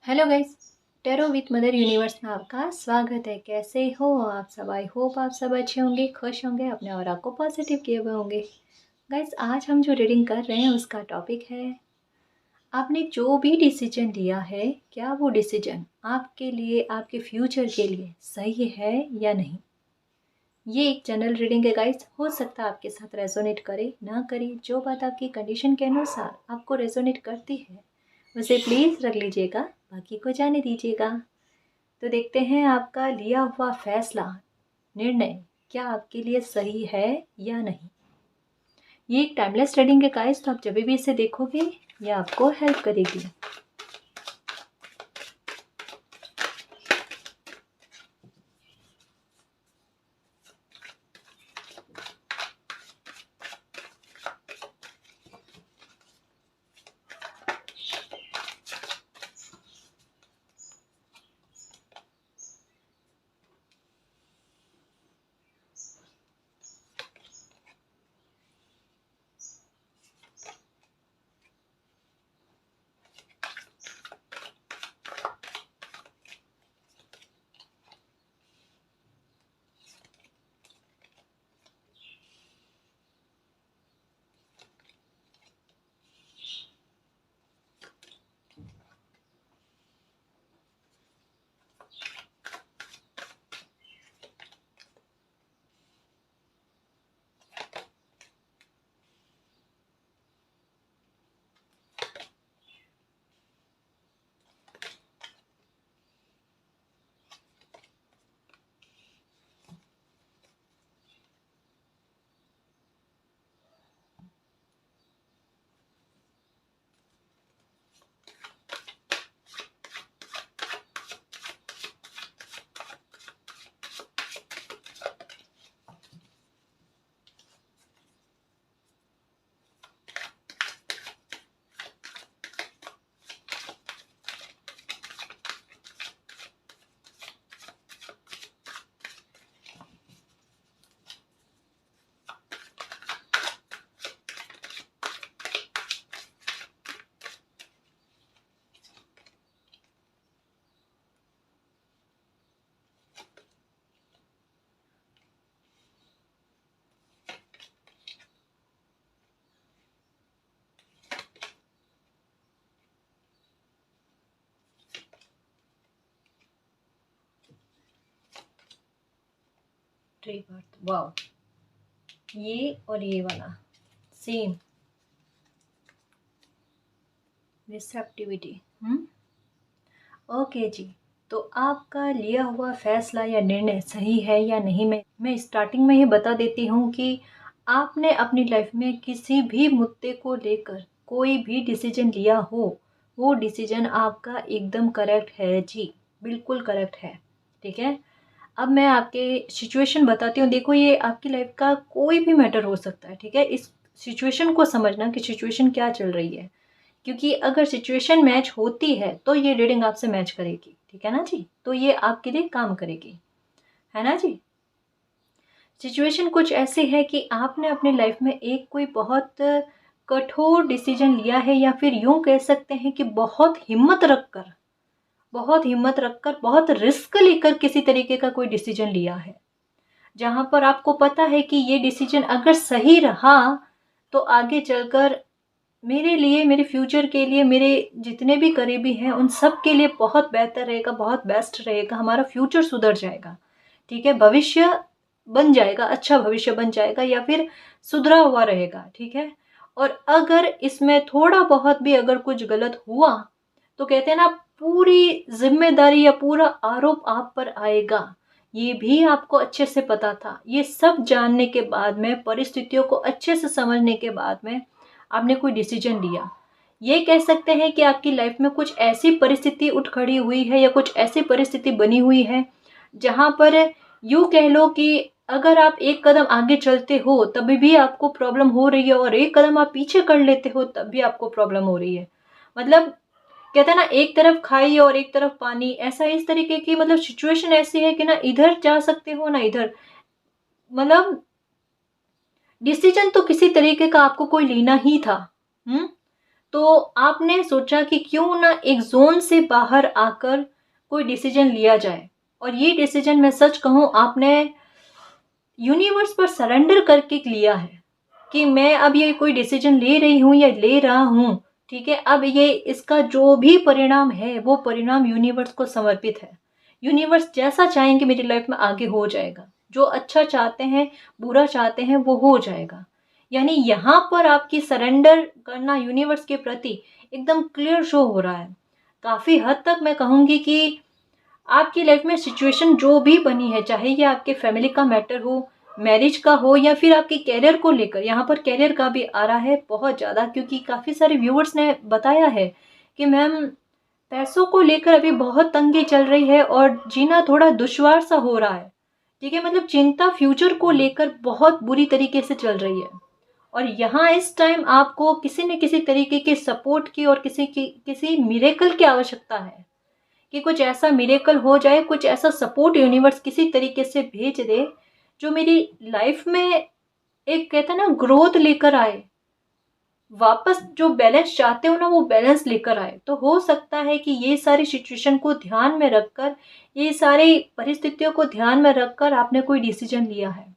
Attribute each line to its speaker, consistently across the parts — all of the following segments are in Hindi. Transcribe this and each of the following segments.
Speaker 1: Hello guys, tarot with mother universe में आपका स्वागत है। कैसे हो आप सब? आई होप आप सब अच्छे होंगे, खुश होंगे, अपने और को पॉजिटिव किए हुए होंगे। गाइस, आज हम जो रीडिंग कर रहे हैं उसका टॉपिक है, आपने जो भी डिसीजन लिया है, क्या वो डिसीजन आपके लिए, आपके फ्यूचर के लिए सही है या नहीं। ये एक जनरल रीडिंग है गाइस, हो सकता है आपके साथ रेजोनेट करे ना करे। जो बात आपकी कंडीशन के अनुसार आपको रेजोनेट करती है उसे प्लीज़ रख लीजिएगा, बाकी को जाने दीजिएगा। तो देखते हैं आपका लिया हुआ फैसला, निर्णय क्या आपके लिए सही है या नहीं। ये एक टाइमलेस रीडिंग है गाइस, तो आप जब भी इसे देखोगे ये आपको हेल्प करेगी। ट्री बर्थ, वाओ, ये और ये वाला सेम रिसेप्टिविटी। ओके जी, तो आपका लिया हुआ फैसला या निर्णय सही है या नहीं। मैं स्टार्टिंग में ही बता देती हूँ कि आपने अपनी लाइफ में किसी भी मुद्दे को लेकर कोई भी डिसीजन लिया हो, वो डिसीजन आपका एकदम करेक्ट है जी, बिल्कुल करेक्ट है। ठीक है, अब मैं आपके सिचुएशन बताती हूँ। देखो, ये आपकी लाइफ का कोई भी मैटर हो सकता है। ठीक है, इस सिचुएशन को समझना कि सिचुएशन क्या चल रही है, क्योंकि अगर सिचुएशन मैच होती है तो ये रीडिंग आपसे मैच करेगी। ठीक है ना जी, तो ये आपके लिए काम करेगी, है ना जी। सिचुएशन कुछ ऐसी है कि आपने अपनी लाइफ में एक कोई बहुत कठोर डिसीजन लिया है, या फिर यूं कह सकते हैं कि बहुत हिम्मत रखकर बहुत रिस्क लेकर किसी तरीके का कोई डिसीजन लिया है, जहां पर आपको पता है कि ये डिसीजन अगर सही रहा तो आगे चलकर मेरे लिए, मेरे फ्यूचर के लिए, मेरे जितने भी करीबी हैं उन सब के लिए बहुत बेहतर रहेगा, बहुत बेस्ट रहेगा, हमारा फ्यूचर सुधर जाएगा। ठीक है, भविष्य बन जाएगा, अच्छा भविष्य बन जाएगा, या फिर सुधरा हुआ रहेगा। ठीक है, और अगर इसमें थोड़ा बहुत भी अगर कुछ गलत हुआ तो कहते हैं ना, पूरी जिम्मेदारी या पूरा आरोप आप पर आएगा। ये भी आपको अच्छे से पता था। ये सब जानने के बाद में, परिस्थितियों को अच्छे से समझने के बाद में आपने कोई डिसीजन लिया। ये कह सकते हैं कि आपकी लाइफ में कुछ ऐसी परिस्थिति उठ खड़ी हुई है, या कुछ ऐसी परिस्थिति बनी हुई है जहां पर यूं कह लो कि अगर आप एक कदम आगे चलते हो तभी भी आपको प्रॉब्लम हो रही है, और एक कदम आप पीछे कर लेते हो तब भी आपको प्रॉब्लम हो रही है। मतलब कहते हैं ना, एक तरफ खाई और एक तरफ पानी, ऐसा इस तरीके की मतलब सिचुएशन ऐसी है कि ना इधर जा सकते हो ना इधर। मतलब डिसीजन तो किसी तरीके का आपको कोई लेना ही था। हम्म तो आपने सोचा कि क्यों ना एक ज़ोन से बाहर आकर कोई डिसीजन लिया जाए। और ये डिसीजन मैं सच कहूँ आपने यूनिवर्स पर सरेंडर करके लिया है कि मैं अब ये कोई डिसीजन ले रही हूँ या ले रहा हूँ, ठीक है, अब ये इसका जो भी परिणाम है वो परिणाम यूनिवर्स को समर्पित है। यूनिवर्स जैसा चाहेंगे मेरी लाइफ में आगे हो जाएगा, जो अच्छा चाहते हैं बुरा चाहते हैं वो हो जाएगा। यानी यहाँ पर आपकी सरेंडर करना यूनिवर्स के प्रति एकदम क्लियर शो हो रहा है। काफ़ी हद तक मैं कहूँगी कि आपकी लाइफ में सिचुएशन जो भी बनी है, चाहे ये आपके फैमिली का मैटर हो, मैरिज का हो, या फिर आपके कैरियर को लेकर, यहाँ पर कैरियर का भी आ रहा है बहुत ज़्यादा, क्योंकि काफ़ी सारे व्यूअर्स ने बताया है कि मैम पैसों को लेकर अभी बहुत तंगी चल रही है और जीना थोड़ा दुश्वार सा हो रहा है, ठीक है, मतलब चिंता फ्यूचर को लेकर बहुत बुरी तरीके से चल रही है। और यहाँ इस टाइम आपको किसी न किसी तरीके के सपोर्ट की और किसी मिरेकल की आवश्यकता है कि कुछ ऐसा मिरेकल हो जाए, कुछ ऐसा सपोर्ट यूनिवर्स किसी तरीके से भेज दे जो मेरी लाइफ में एक कहते हैं ना ग्रोथ लेकर आए, वापस जो बैलेंस चाहते हो ना वो बैलेंस लेकर आए। तो हो सकता है कि ये सारी सिचुएशन को ध्यान में रखकर, ये सारी परिस्थितियों को ध्यान में रखकर आपने कोई डिसीजन लिया है।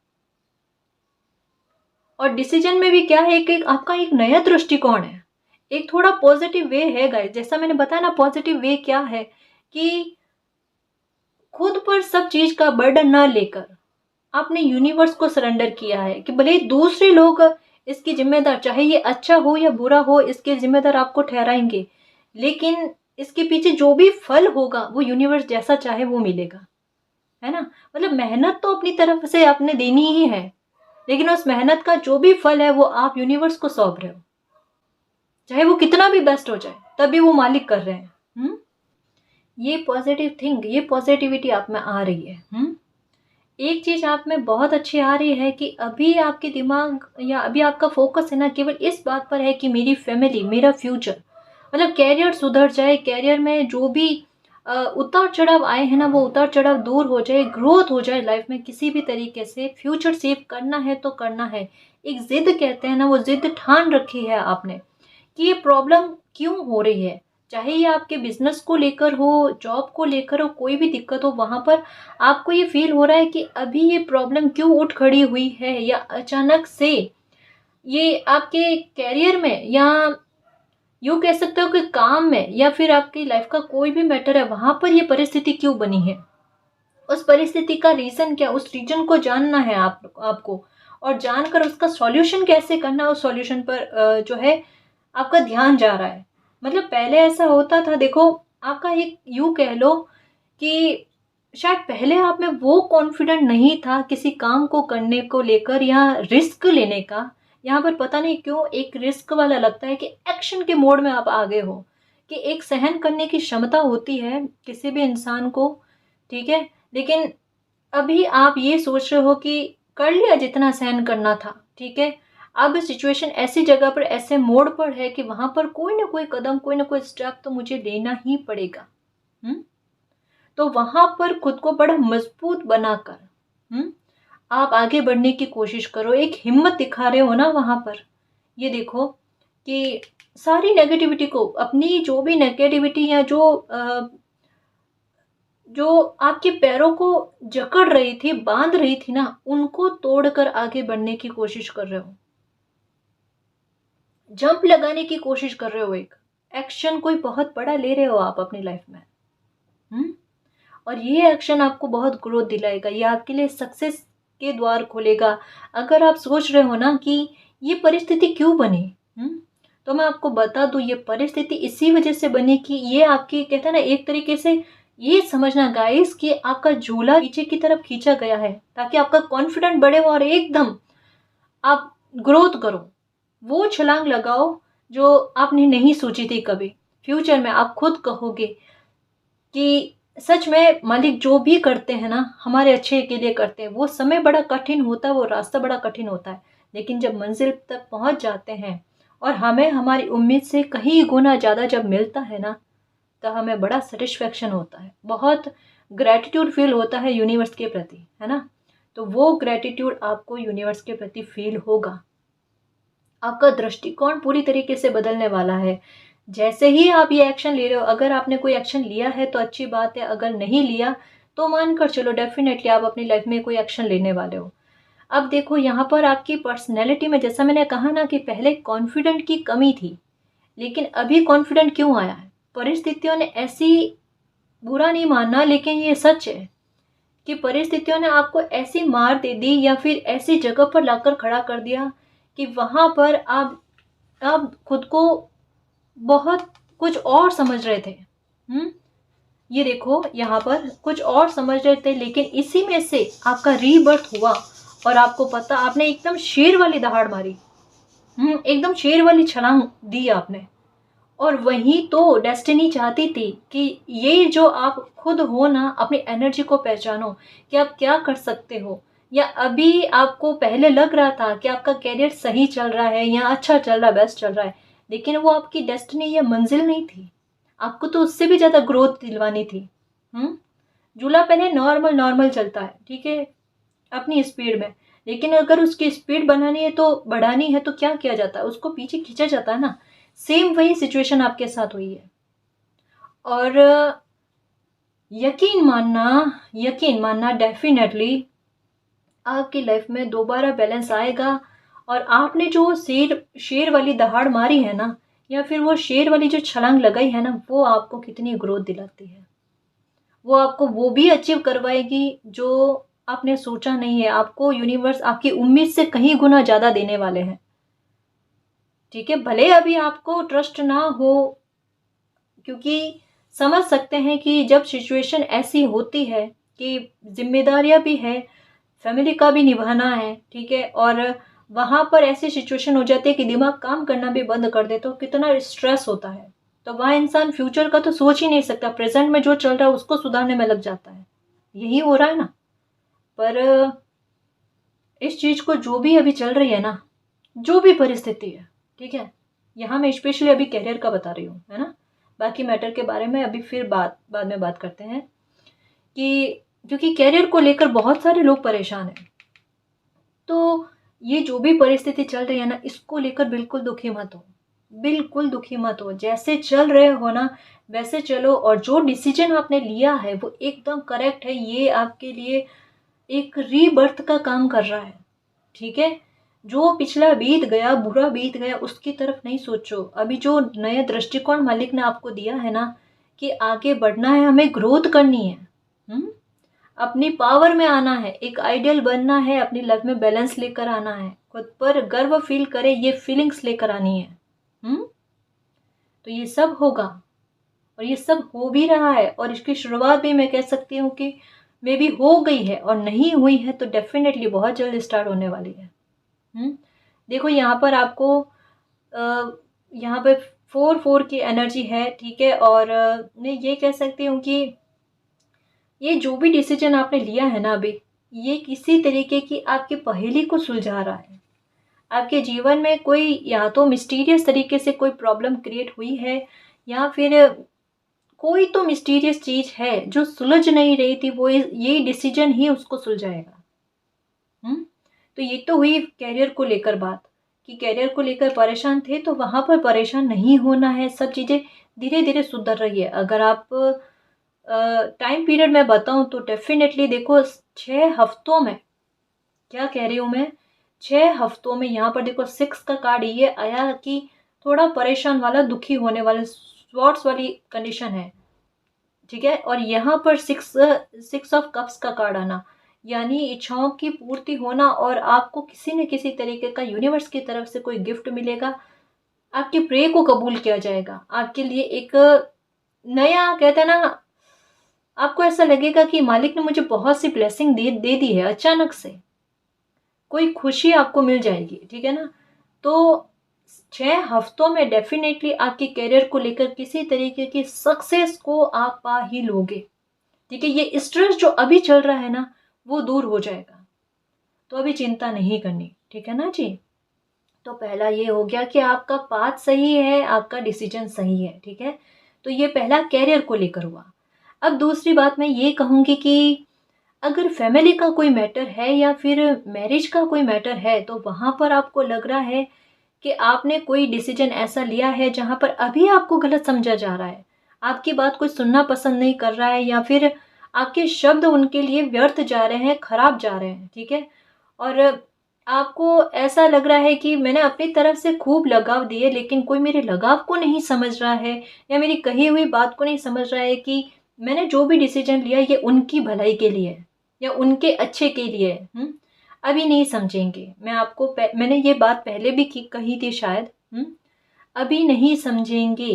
Speaker 1: और डिसीजन में भी क्या है कि आपका एक नया दृष्टिकोण है, एक थोड़ा पॉजिटिव वे है गाइस। जैसा मैंने बताया ना, पॉजिटिव वे क्या है कि खुद पर सब चीज का बर्डन ना लेकर आपने यूनिवर्स को सरेंडर किया है कि भले दूसरे लोग इसकी जिम्मेदार, चाहे ये अच्छा हो या बुरा हो, इसके जिम्मेदार आपको ठहराएंगे, लेकिन इसके पीछे जो भी फल होगा वो यूनिवर्स जैसा चाहे वो मिलेगा, है ना। मतलब मेहनत तो अपनी तरफ से आपने देनी ही है, लेकिन उस मेहनत का जो भी फल है वो आप यूनिवर्स को सौंप रहे हो, चाहे वो कितना भी बेस्ट हो जाए तभी वो मालिक कर रहे हैं। ये पॉजिटिव थिंक, ये पॉजिटिविटी आप में आ रही है। एक चीज आप में बहुत अच्छी आ रही है कि अभी आपके दिमाग या अभी आपका फोकस है ना केवल इस बात पर है कि मेरी फैमिली, मेरा फ्यूचर, मतलब कैरियर सुधर जाए, कैरियर में जो भी उतार चढ़ाव आए हैं ना वो उतार चढ़ाव दूर हो जाए, ग्रोथ हो जाए लाइफ में किसी भी तरीके से, फ्यूचर सेव करना है तो करना है। एक जिद कहते हैं ना, वो जिद ठान रखी है आपने कि ये प्रॉब्लम क्यों हो रही है, चाहे ये आपके बिजनेस को लेकर हो, जॉब को लेकर हो, कोई भी दिक्कत हो, वहां पर आपको ये फील हो रहा है कि अभी ये प्रॉब्लम क्यों उठ खड़ी हुई है, या अचानक से ये आपके कैरियर में, या यूँ कह सकते हो कि काम में, या फिर आपकी लाइफ का कोई भी मैटर है वहां पर ये परिस्थिति क्यों बनी है, उस परिस्थिति का रीजन क्या, उस रीजन को जानना है आपको, और जानकर उसका सॉल्यूशन कैसे करना, उस सॉल्यूशन पर जो है आपका ध्यान जा रहा है। मतलब पहले ऐसा होता था, देखो आपका एक यूं कह लो कि शायद पहले आप में वो कॉन्फिडेंट नहीं था किसी काम को करने को लेकर या रिस्क लेने का। यहाँ पर पता नहीं क्यों एक रिस्क वाला लगता है कि एक्शन के मोड में आप आ गए हो, कि एक सहन करने की क्षमता होती है किसी भी इंसान को, ठीक है, लेकिन अभी आप ये सोच रहे हो कि कर लिया जितना सहन करना था, ठीक है, अब सिचुएशन ऐसी जगह पर, ऐसे मोड़ पर है कि वहां पर कोई ना कोई कदम, कोई ना कोई स्टेप तो मुझे लेना ही पड़ेगा। तो वहां पर खुद को बड़ा मजबूत बनाकर आप आगे बढ़ने की कोशिश करो, एक हिम्मत दिखा रहे हो ना वहां पर। ये देखो कि सारी नेगेटिविटी को, अपनी जो भी नेगेटिविटी या जो आपके पैरों को जकड़ रही थी, बांध रही थी ना, उनको तोड़कर आगे बढ़ने की कोशिश कर रहे हो, जंप लगाने की कोशिश कर रहे हो, एक एक्शन कोई बहुत बड़ा ले रहे हो आप अपनी लाइफ में। और ये एक्शन आपको बहुत ग्रोथ दिलाएगा, ये आपके लिए सक्सेस के द्वार खोलेगा। अगर आप सोच रहे हो ना कि ये परिस्थिति क्यों बनी, तो मैं आपको बता दूं, ये परिस्थिति इसी वजह से बनी कि ये आपकी, कहते हैं ना, एक तरीके से ये समझना गाइस कि आपका झूला पीछे की तरफ खींचा गया है ताकि आपका कॉन्फिडेंट बढ़े और एकदम आप ग्रोथ करो, वो छलांग लगाओ जो आपने नहीं सोची थी कभी। फ्यूचर में आप खुद कहोगे कि सच में मालिक जो भी करते हैं ना हमारे अच्छे के लिए करते हैं। वो समय बड़ा कठिन होता है, वो रास्ता बड़ा कठिन होता है, लेकिन जब मंजिल तक पहुंच जाते हैं और हमें हमारी उम्मीद से कहीं गुना ज़्यादा जब मिलता है ना, तो हमें बड़ा सेटिस्फेक्शन होता है, बहुत ग्रैटिट्यूड फील होता है यूनिवर्स के प्रति, है ना। तो वो ग्रैटिट्यूड आपको यूनिवर्स के प्रति फील होगा। आपका दृष्टिकोण पूरी तरीके से बदलने वाला है। जैसे ही आप ये एक्शन ले रहे हो, अगर आपने कोई एक्शन लिया है तो अच्छी बात है, अगर नहीं लिया तो मान कर चलो डेफ़िनेटली आप अपनी लाइफ़ में कोई एक्शन लेने वाले हो। अब देखो यहाँ पर आपकी पर्सनैलिटी में, जैसा मैंने कहा ना कि पहले कॉन्फिडेंट की कमी थी, लेकिन अभी कॉन्फिडेंट क्यों आया है? परिस्थितियों ने ऐसी, बुरा नहीं मानना लेकिन ये सच है कि परिस्थितियों ने आपको ऐसी मार दे दी या फिर ऐसी जगह पर लाकर खड़ा कर दिया कि वहाँ पर आप खुद को बहुत कुछ और समझ रहे थे। ये देखो यहाँ पर कुछ और समझ रहे थे, लेकिन इसी में से आपका रीबर्थ हुआ और आपको पता, आपने एकदम शेर वाली दहाड़ मारी। एकदम शेर वाली छलांग दी आपने। और वही तो डेस्टिनी चाहती थी कि ये जो आप खुद हो ना, अपनी एनर्जी को पहचानो कि आप क्या कर सकते हो। या अभी आपको पहले लग रहा था कि आपका करियर सही चल रहा है या अच्छा चल रहा है, बेस्ट चल रहा है, लेकिन वो आपकी डेस्टिनी या मंजिल नहीं थी। आपको तो उससे भी ज़्यादा ग्रोथ दिलवानी थी। झूला पहले नॉर्मल नॉर्मल चलता है, ठीक है, अपनी स्पीड में, लेकिन अगर उसकी स्पीड बनानी है तो बढ़ानी है तो क्या किया जाता है, उसको पीछे खींचा जाता है ना। सेम वही सिचुएशन आपके साथ हुई है। और यकीन मानना डेफिनेटली आपकी लाइफ में दोबारा बैलेंस आएगा। और आपने जो शेर वाली दहाड़ मारी है ना, या फिर वो शेर वाली जो छलांग लगाई है ना, वो आपको कितनी ग्रोथ दिलाती है। वो आपको वो भी अचीव करवाएगी जो आपने सोचा नहीं है। आपको यूनिवर्स आपकी उम्मीद से कहीं गुना ज़्यादा देने वाले हैं, ठीक है। भले अभी आपको ट्रस्ट ना हो, क्योंकि समझ सकते हैं कि जब सिचुएशन ऐसी होती है कि जिम्मेदारियां भी है, फैमिली का भी निभाना है, ठीक है, और वहाँ पर ऐसी सिचुएशन हो जाती है कि दिमाग काम करना भी बंद कर दे, तो कितना स्ट्रेस होता है। तो वहाँ इंसान फ्यूचर का तो सोच ही नहीं सकता, प्रेजेंट में जो चल रहा है उसको सुधारने में लग जाता है। यही हो रहा है ना। पर इस चीज़ को, जो भी अभी चल रही है ना, जो भी परिस्थिति है, ठीक है, यहाँ मैं स्पेशली अभी करियर का बता रही हूँ, है ना। बाकी मैटर के बारे में अभी फिर बाद में बात करते हैं, कि क्योंकि करियर को लेकर बहुत सारे लोग परेशान हैं। तो ये जो भी परिस्थिति चल रही है ना, इसको लेकर बिल्कुल दुखी मत हो, बिल्कुल दुखी मत हो। जैसे चल रहे हो ना वैसे चलो, और जो डिसीजन आपने लिया है वो एकदम करेक्ट है। ये आपके लिए एक रीबर्थ का काम कर रहा है, ठीक है। जो पिछला बीत गया, बुरा बीत गया, उसकी तरफ नहीं सोचो। अभी जो नया दृष्टिकोण मालिक ने आपको दिया है ना, कि आगे बढ़ना है, हमें ग्रोथ करनी है, अपनी पावर में आना है, एक आइडियल बनना है, अपनी लाइफ में बैलेंस लेकर आना है, खुद पर गर्व फील करे, ये फीलिंग्स लेकर आनी है। तो ये सब होगा, और ये सब हो भी रहा है, और इसकी शुरुआत भी मैं कह सकती हूँ कि मे बी हो गई है, और नहीं हुई है तो डेफिनेटली बहुत जल्द स्टार्ट होने वाली है। देखो यहाँ पर आपको यहाँ पे 4 की एनर्जी है, ठीक है। और मैं ये कह सकती हूँ कि ये जो भी डिसीजन आपने लिया है ना अभी, ये किसी तरीके की आपकी पहेली को सुलझा रहा है। आपके जीवन में कोई या तो मिस्टीरियस तरीके से कोई प्रॉब्लम क्रिएट हुई है, या फिर कोई तो मिस्टीरियस चीज है जो सुलझ नहीं रही थी, वो ये डिसीजन ही उसको सुलझाएगा। तो ये तो हुई कैरियर को लेकर बात, कि कैरियर को लेकर परेशान थे, तो वहाँ पर परेशान नहीं होना है, सब चीज़ें धीरे धीरे सुधर रही है। अगर आप टाइम पीरियड में बताऊँ तो डेफिनेटली देखो 6 हफ्तों में, क्या कह रही हूँ मैं, 6 हफ्तों में यहाँ पर देखो 6 का कार्ड ये आया कि थोड़ा परेशान वाला, दुखी होने वाले, स्वॉर्ड्स वाली कंडीशन है, ठीक है। और यहाँ पर 6 ऑफ कप्स का कार्ड आना, यानी इच्छाओं की पूर्ति होना, और आपको किसी न किसी तरीके का यूनिवर्स की तरफ से कोई गिफ्ट मिलेगा, आपकी प्रे को कबूल किया जाएगा। आपके लिए एक नया, कहते हैं ना, आपको ऐसा लगेगा कि मालिक ने मुझे बहुत सी ब्लेसिंग दे दी है, अचानक से कोई खुशी आपको मिल जाएगी, ठीक है ना। तो 6 हफ्तों में डेफिनेटली आपके करियर को लेकर किसी तरीके की सक्सेस को आप पा ही लोगे, ठीक है। ये स्ट्रेस जो अभी चल रहा है ना, वो दूर हो जाएगा, तो अभी चिंता नहीं करनी, ठीक है ना जी। तो पहला ये हो गया कि आपका पाथ सही है, आपका डिसीजन सही है, ठीक है। तो ये पहला कैरियर को लेकर हुआ। अब दूसरी बात मैं ये कहूँगी कि अगर फैमिली का कोई मैटर है या फिर मैरिज का कोई मैटर है, तो वहाँ पर आपको लग रहा है कि आपने कोई डिसीजन ऐसा लिया है जहाँ पर अभी आपको गलत समझा जा रहा है, आपकी बात कोई सुनना पसंद नहीं कर रहा है, या फिर आपके शब्द उनके लिए व्यर्थ जा रहे हैं, खराब जा रहे हैं, ठीक है। और आपको ऐसा लग रहा है कि मैंने अपनी तरफ से खूब लगाव दिए, लेकिन कोई मेरे लगाव को नहीं समझ रहा है, या मेरी कही हुई बात को नहीं समझ रहा है कि मैंने जो भी डिसीजन लिया ये उनकी भलाई के लिए है या उनके अच्छे के लिए है। अभी नहीं समझेंगे। मैंने ये बात पहले भी कही थी शायद। अभी नहीं समझेंगे।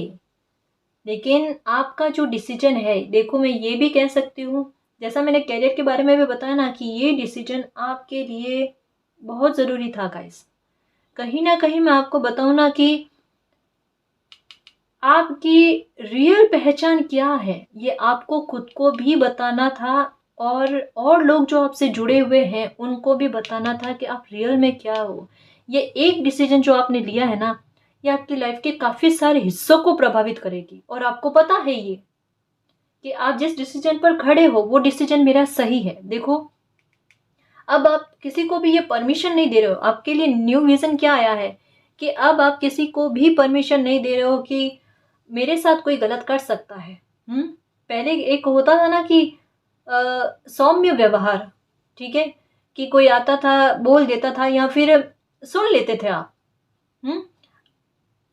Speaker 1: लेकिन आपका जो डिसीजन है, देखो मैं ये भी कह सकती हूँ, जैसा मैंने करियर के बारे में भी बताया ना, कि ये डिसीजन आपके लिए बहुत ज़रूरी था गाइस। कहीं ना कहीं मैं आपको बताऊँ ना कि आपकी रियल पहचान क्या है, ये आपको खुद को भी बताना था, और लोग जो आपसे जुड़े हुए हैं उनको भी बताना था कि आप रियल में क्या हो। ये एक डिसीजन जो आपने लिया है ना, ये आपकी लाइफ के काफ़ी सारे हिस्सों को प्रभावित करेगी। और आपको पता है ये कि आप जिस डिसीजन पर खड़े हो वो डिसीजन मेरा सही है। देखो, अब आप किसी को भी ये परमिशन नहीं दे रहे हो। आपके लिए न्यू विजन क्या आया है कि अब आप किसी को भी परमिशन नहीं दे रहे हो कि मेरे साथ कोई गलत कर सकता है। पहले एक होता था ना कि सौम्य व्यवहार, ठीक है, कि कोई आता था, बोल देता था, या फिर सुन लेते थे आप।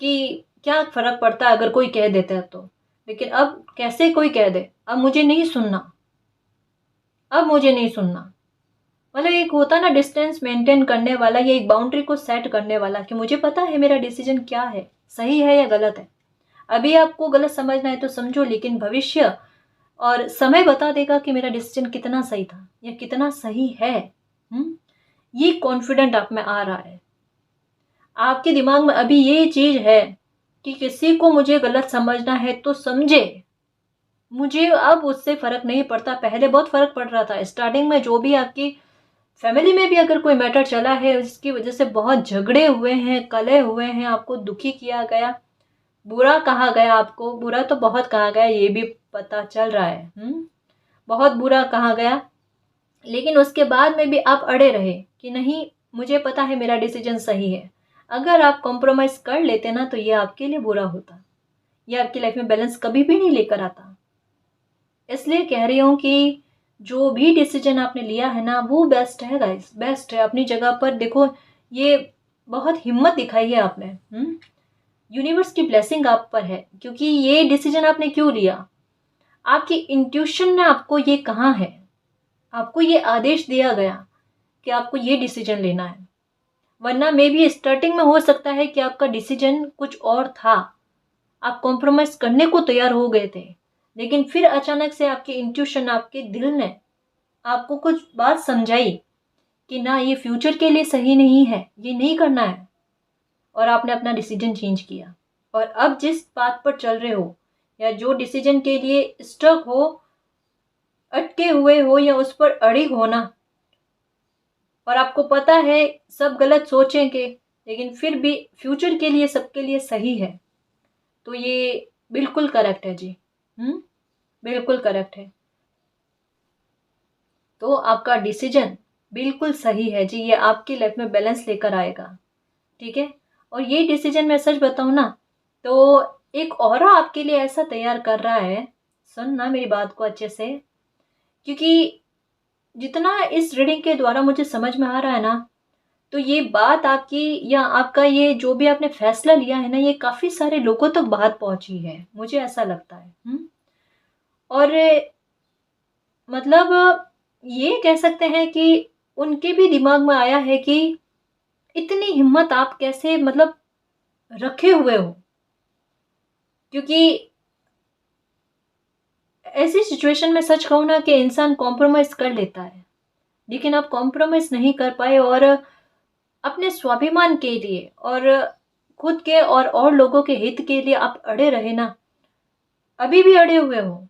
Speaker 1: कि क्या फर्क पड़ता है अगर कोई कह देता है तो। लेकिन अब कैसे कोई कह दे, अब मुझे नहीं सुनना, अब मुझे नहीं सुनना। मतलब एक होता ना डिस्टेंस मेंटेन करने वाला, या एक बाउंड्री को सेट करने वाला, कि मुझे पता है मेरा डिसीजन क्या है, सही है या गलत है। अभी आपको गलत समझना है तो समझो, लेकिन भविष्य और समय बता देगा कि मेरा डिसीजन कितना सही था या कितना सही है। ये कॉन्फिडेंट आप में आ रहा है। आपके दिमाग में अभी ये चीज है कि किसी को मुझे गलत समझना है तो समझे, मुझे अब उससे फर्क नहीं पड़ता। पहले बहुत फर्क पड़ रहा था। स्टार्टिंग में जो भी आपकी फैमिली में भी अगर कोई मैटर चला है, उसकी वजह से बहुत झगड़े हुए हैं, कलह हुए हैं, आपको दुखी किया गया, बुरा कहा गया, आपको बुरा तो बहुत कहा गया, ये भी पता चल रहा है। बहुत बुरा कहा गया, लेकिन उसके बाद में भी आप अड़े रहे कि नहीं, मुझे पता है मेरा डिसीजन सही है। अगर आप कॉम्प्रोमाइज कर लेते ना, तो ये आपके लिए बुरा होता, ये आपकी लाइफ में बैलेंस कभी भी नहीं लेकर आता। इसलिए कह रही हूँ कि जो भी डिसीजन आपने लिया है ना, वो बेस्ट है गाइस, बेस्ट है अपनी जगह पर। देखो, ये बहुत हिम्मत दिखाई है आपने। यूनिवर्स की ब्लेसिंग आप पर है, क्योंकि ये डिसीजन आपने क्यों लिया, आपकी इंट्यूशन ने आपको ये कहा है, आपको ये आदेश दिया गया कि आपको ये डिसीजन लेना है। वरना मे भी स्टार्टिंग में हो सकता है कि आपका डिसीजन कुछ और था, आप कॉम्प्रोमाइज करने को तैयार हो गए थे, लेकिन फिर अचानक से आपकी इंट्यूशन, आपके दिल ने आपको कुछ बात समझाई कि ना, ये फ्यूचर के लिए सही नहीं है, ये नहीं करना है, और आपने अपना डिसीजन चेंज किया। और अब जिस बात पर चल रहे हो, या जो डिसीजन के लिए स्टक हो, अटके हुए हो, या उस पर अड़िग होना, और आपको पता है सब गलत सोचेंगे, लेकिन फिर भी फ्यूचर के लिए, सबके लिए सही है, तो ये बिल्कुल करेक्ट है जी। बिल्कुल करेक्ट है। तो आपका डिसीजन बिल्कुल सही है जी, ये आपकी लाइफ में बैलेंस लेकर आएगा, ठीक है। और ये डिसीजन मैं सच बताऊं ना, तो एक ऑरा आपके लिए ऐसा तैयार कर रहा है, सुनना मेरी बात को अच्छे से, क्योंकि जितना इस रीडिंग के द्वारा मुझे समझ में आ रहा है ना, तो ये बात आपकी, या आपका ये जो भी आपने फैसला लिया है ना, ये काफ़ी सारे लोगों तक बात पहुंची है, मुझे ऐसा लगता है। और मतलब ये कह सकते हैं कि उनके भी दिमाग में आया है कि इतनी हिम्मत आप कैसे मतलब रखे हुए हो, क्योंकि ऐसी सिचुएशन में सच कहूँ ना कि इंसान कॉम्प्रोमाइज़ कर लेता है, लेकिन आप कॉम्प्रोमाइज़ नहीं कर पाए, और अपने स्वाभिमान के लिए और खुद के और लोगों के हित के लिए आप अड़े रहे ना, अभी भी अड़े हुए हो।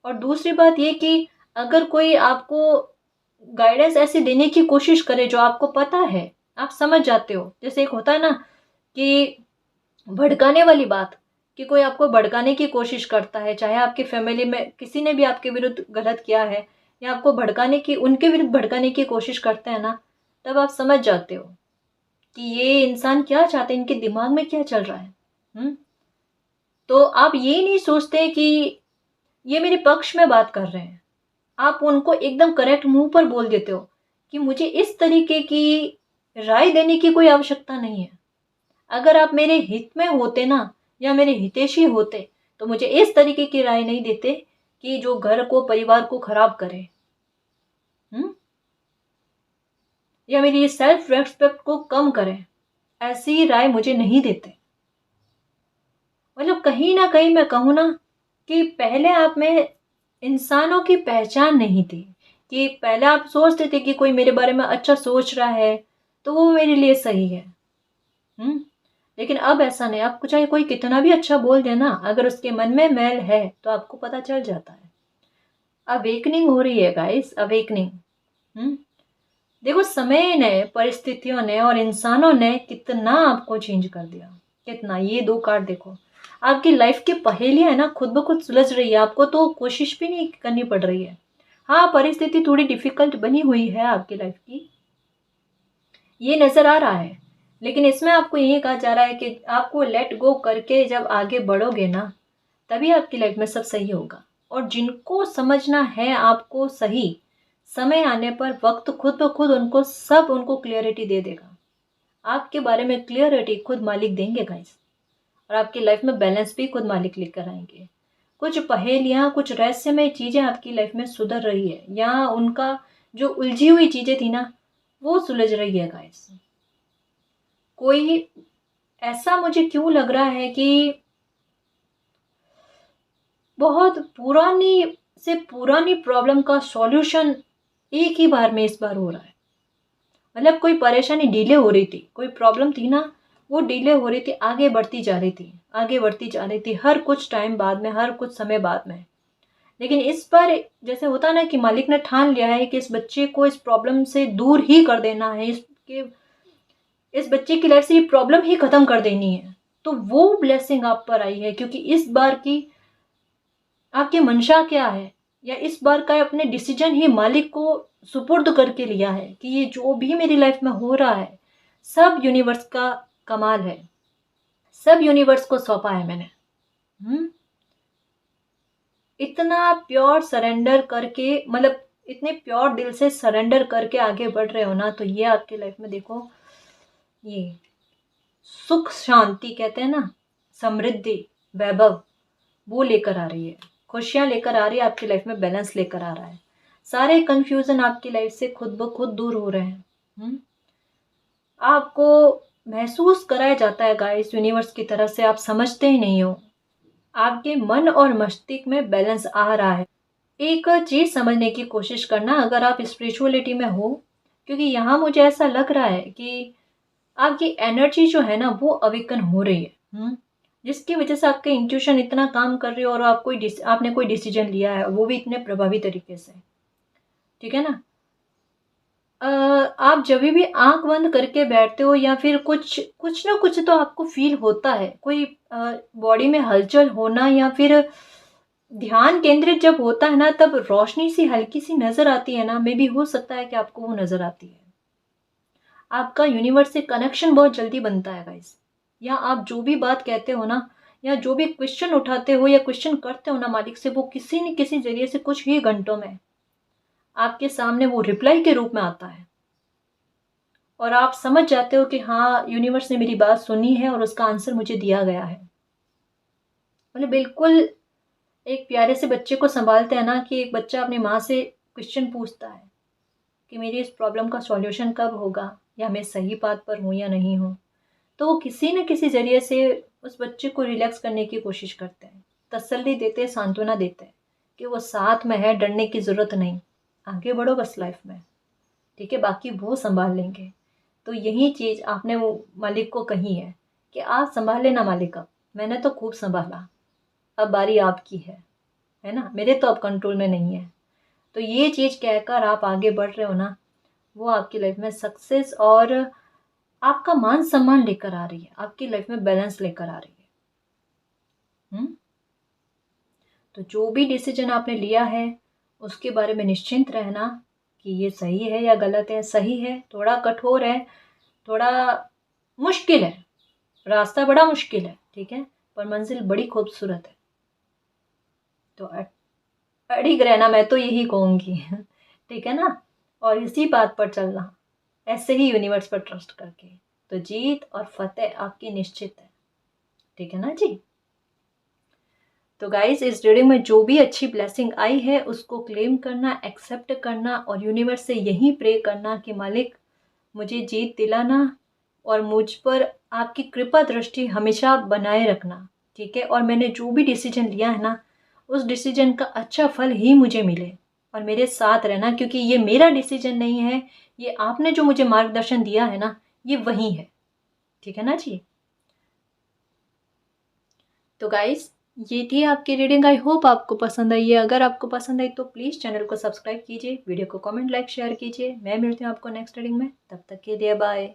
Speaker 1: और दूसरी बात ये कि अगर कोई आपको गाइडेंस ऐसी देने की कोशिश करे जो आपको पता है, आप समझ जाते हो, जैसे एक होता है ना कि भड़काने वाली बात, कि कोई आपको भड़काने की कोशिश करता है, चाहे आपकी फैमिली में किसी ने भी आपके विरुद्ध गलत किया है, या आपको भड़काने की, उनके विरुद्ध भड़काने की कोशिश करते हैं ना, तब आप समझ जाते हो, कि ये इंसान क्या चाहते हैं, इनके दिमाग में क्या चल रहा है। तो आप ये नहीं सोचते कि ये मेरे पक्ष में बात कर रहे हैं, आप उनको एकदम करेक्ट मुंह पर बोल देते हो कि मुझे इस तरीके की राय देने की कोई आवश्यकता नहीं है। अगर आप मेरे हित में होते ना, या मेरे हितैषी होते, तो मुझे इस तरीके की राय नहीं देते कि जो घर को, परिवार को खराब करे, या मेरी सेल्फ रेस्पेक्ट को कम करे। ऐसी राय मुझे नहीं देते। मतलब कहीं ना कहीं मैं कहूँ ना कि पहले आप में इंसानों की पहचान नहीं थी, कि पहले आप सोचते थे कि कोई मेरे बारे में अच्छा सोच रहा है तो वो मेरे लिए सही है। लेकिन अब ऐसा नहीं, आपको चाहे कोई कितना भी अच्छा बोल देना, अगर उसके मन में मैल है तो आपको पता चल जाता है। अवेकनिंग हो रही है गाइस, अवेकनिंग। देखो, समय ने, परिस्थितियों ने और इंसानों ने कितना आपको चेंज कर दिया, कितना। ये 2 कार्ड देखो, आपकी लाइफ की पहेलियां है ना खुद ब खुद सुलझ रही है, आपको तो कोशिश भी नहीं करनी पड़ रही है। हाँ, परिस्थिति थोड़ी डिफिकल्ट बनी हुई है आपकी लाइफ की, ये नजर आ रहा है, लेकिन इसमें आपको यही कहा जा रहा है कि आपको लेट गो करके जब आगे बढ़ोगे ना, तभी आपकी लाइफ में सब सही होगा। और जिनको समझना है आपको सही, समय आने पर वक्त खुद ब खुद उनको क्लियरिटी दे देगा। आपके बारे में क्लियरिटी खुद मालिक देंगे गाइस, और आपकी लाइफ में बैलेंस भी खुद मालिक लेकर आएंगे। कुछ पहेलियां, कुछ रहस्यमय चीजें आपकी लाइफ में सुधर रही है, या उनका जो उलझी हुई चीजें थी ना, वो सुलझ रही है गाइस। कोई ऐसा मुझे क्यों लग रहा है कि बहुत पुरानी से पुरानी प्रॉब्लम का सॉल्यूशन एक ही बार में इस बार हो रहा है। मतलब कोई परेशानी डिले हो रही थी, कोई प्रॉब्लम थी ना, वो डिले हो रही थी, आगे बढ़ती जा रही थी, आगे बढ़ती जा रही थी, हर कुछ टाइम बाद में, हर कुछ समय बाद में। लेकिन इस बार जैसे होता ना कि मालिक ने ठान लिया है कि इस बच्चे को इस प्रॉब्लम से दूर ही कर देना है, इस बच्चे की लाइफ से ये प्रॉब्लम ही खत्म कर देनी है। तो वो ब्लेसिंग आप पर आई है, क्योंकि इस बार की आपकी मंशा क्या है, या इस बार का अपने डिसीजन ही मालिक को सुपुर्द करके लिया है कि ये जो भी मेरी लाइफ में हो रहा है, सब यूनिवर्स का कमाल है, सब यूनिवर्स को सौंपा है मैंने। इतना प्योर सरेंडर करके, मतलब इतने प्योर दिल से सरेंडर करके आगे बढ़ रहे हो ना, तो ये आपकी लाइफ में देखो, ये सुख शांति कहते हैं ना, समृद्धि, वैभव, वो लेकर आ रही है, खुशियां लेकर आ रही है आपकी लाइफ में, बैलेंस लेकर आ रहा है। सारे कंफ्यूजन आपकी लाइफ से खुद ब खुद दूर हो रहे हैं। आपको महसूस कराया जाता है गाइस यूनिवर्स की तरफ से, आप समझते ही नहीं हो, आपके मन और मस्तिष्क में बैलेंस आ रहा है। एक चीज समझने की कोशिश करना, अगर आप स्पिरिचुअलिटी में हो, क्योंकि यहाँ मुझे ऐसा लग रहा है कि आपकी एनर्जी जो है ना, वो अवेकन हो रही है, जिसकी वजह से आपके इंट्यूशन इतना काम कर रही है, और आपने कोई डिसीजन लिया है, वो भी इतने प्रभावी तरीके से। ठीक है ना। आप जब भी आंख बंद करके बैठते हो, या फिर कुछ कुछ ना कुछ तो आपको फील होता है, कोई बॉडी में हलचल होना, या फिर ध्यान केंद्रित जब होता है ना, तब रोशनी सी हल्की सी नजर आती है ना, मे भी हो सकता है कि आपको वो नजर आती है। आपका यूनिवर्स से कनेक्शन बहुत जल्दी बनता है गाइस। या आप जो भी बात कहते हो ना, या जो भी क्वेश्चन उठाते हो या क्वेश्चन करते हो ना मालिक से, वो किसी न किसी जरिए से कुछ ही घंटों में आपके सामने वो रिप्लाई के रूप में आता है, और आप समझ जाते हो कि हाँ, यूनिवर्स ने मेरी बात सुनी है और उसका आंसर मुझे दिया गया है। मतलब बिल्कुल एक प्यारे से बच्चे को संभालते हैं ना, कि एक बच्चा अपनी माँ से क्वेश्चन पूछता है कि मेरी इस प्रॉब्लम का सॉल्यूशन कब होगा, या मैं सही बात पर हूँ या नहीं हूँ, तो वो किसी न किसी जरिए से उस बच्चे को रिलैक्स करने की कोशिश करते हैं, तसल्ली देते हैं, सांत्वना देते हैं कि वो साथ में है, डरने की ज़रूरत नहीं, आगे बढ़ो बस लाइफ में, ठीक है, बाकी वो संभाल लेंगे। तो यही चीज़ आपने वो मालिक को कही है कि आप संभाल लेना मालिक, अब मैंने तो खूब संभाला, अब बारी आपकी है ना, मेरे तो अब कंट्रोल में नहीं है। तो ये चीज़ कहकर आप आगे बढ़ रहे हो ना, वो आपकी लाइफ में सक्सेस और आपका मान सम्मान लेकर आ रही है, आपकी लाइफ में बैलेंस लेकर आ रही है। तो जो भी डिसीजन आपने लिया है, उसके बारे में निश्चिंत रहना कि ये सही है या गलत है। सही है, थोड़ा कठोर है, थोड़ा मुश्किल है, रास्ता बड़ा मुश्किल है, ठीक है, पर मंजिल बड़ी खूबसूरत है। तो अड़िग रहना, मैं तो यही कहूँगी। ठीक है ना, और इसी बात पर चलना, ऐसे ही यूनिवर्स पर ट्रस्ट करके, तो जीत और फतेह आपकी निश्चित है। ठीक है ना जी। तो गाइस, इस रीडिंग में जो भी अच्छी ब्लेसिंग आई है उसको क्लेम करना, एक्सेप्ट करना और यूनिवर्स से यही प्रे करना कि मालिक मुझे जीत दिलाना और मुझ पर आपकी कृपा दृष्टि हमेशा बनाए रखना। ठीक है, और मैंने जो भी डिसीजन लिया है ना, उस डिसीजन का अच्छा फल ही मुझे मिले और मेरे साथ रहना, क्योंकि ये मेरा डिसीजन नहीं है, ये आपने जो मुझे मार्गदर्शन दिया है ना, ये वही है। ठीक है ना जी। तो गाइस, ये थी आपकी रीडिंग। आई होप आपको पसंद आई है। अगर आपको पसंद आई तो प्लीज़ चैनल को सब्सक्राइब कीजिए, वीडियो को कमेंट, लाइक, शेयर कीजिए। मैं मिलती हूँ आपको नेक्स्ट रीडिंग में, तब तक के लिए बाय।